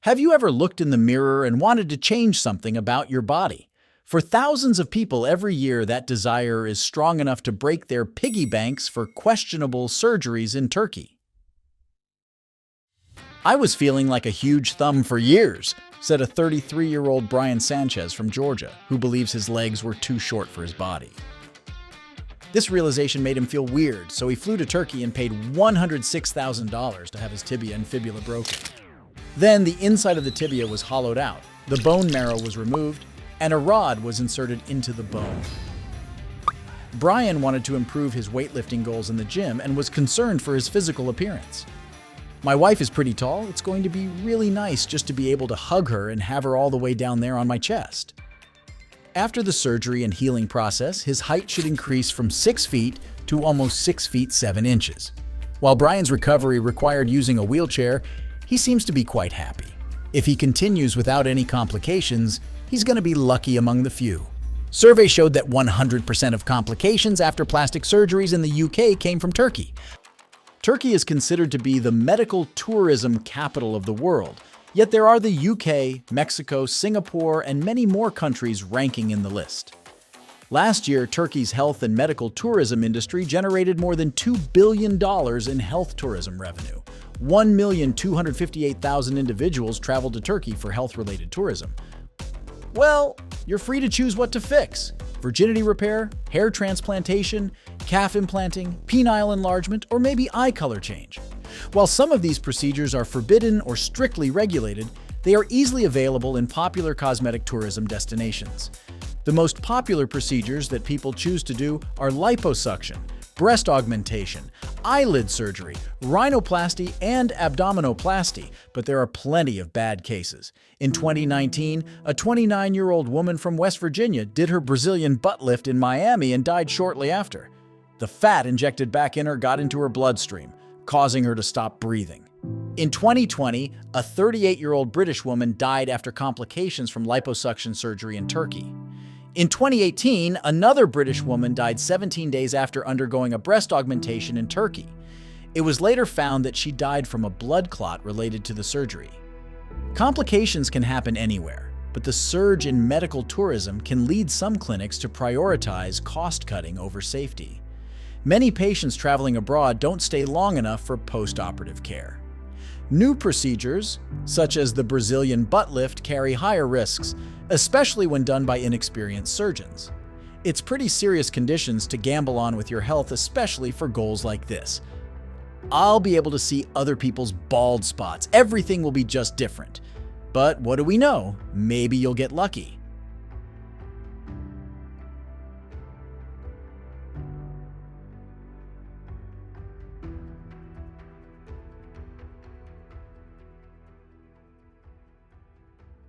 Have you ever looked in the mirror and wanted to change something about your body? For thousands of people every year, that desire is strong enough to break their piggy banks for questionable surgeries in Turkey. I was feeling like a huge thumb for years, said a 33-year-old Brian Sanchez from Georgia, who believes his legs were too short for his body. This realization made him feel weird, so he flew to Turkey and paid $106,000 to have his tibia and fibula broken. Then the inside of the tibia was hollowed out, the bone marrow was removed, and a rod was inserted into the bone. Brian wanted to improve his weightlifting goals in the gym and was concerned for his physical appearance. My wife is pretty tall. It's going to be really nice just to be able to hug her and have her all the way down there on my chest. After the surgery and healing process, his height should increase from 6 feet to almost 6 feet 7 inches. While Brian's recovery required using a wheelchair, he seems to be quite happy. If he continues without any complications, he's going to be lucky among the few. Surveys showed that 100% of complications after plastic surgeries in the UK came from Turkey. Turkey is considered to be the medical tourism capital of the world, yet there are the UK, Mexico, Singapore, and many more countries ranking in the list. Last year, Turkey's health and medical tourism industry generated more than $2 billion in health tourism revenue. 1,258,000 individuals traveled to Turkey for health-related tourism. Well, you're free to choose what to fix: virginity repair, hair transplantation, calf implanting, penile enlargement, or maybe eye color change. While some of these procedures are forbidden or strictly regulated, they are easily available in popular cosmetic tourism destinations. The most popular procedures that people choose to do are liposuction, breast augmentation, eyelid surgery, rhinoplasty, and abdominoplasty, but there are plenty of bad cases. In 2019, a 29-year-old woman from West Virginia did her Brazilian butt lift in Miami and died shortly after. The fat injected back in her got into her bloodstream, causing her to stop breathing. In 2020, a 38-year-old British woman died after complications from liposuction surgery in Turkey. In 2018, another British woman died 17 days after undergoing a breast augmentation in Turkey. It was later found that she died from a blood clot related to the surgery. Complications can happen anywhere, but the surge in medical tourism can lead some clinics to prioritize cost-cutting over safety. Many patients traveling abroad don't stay long enough for post-operative care. New procedures, such as the Brazilian butt lift, carry higher risks, especially when done by inexperienced surgeons. It's pretty serious conditions to gamble on with your health, especially for goals like this. I'll be able to see other people's bald spots. Everything will be just different. But what do we know? Maybe you'll get lucky.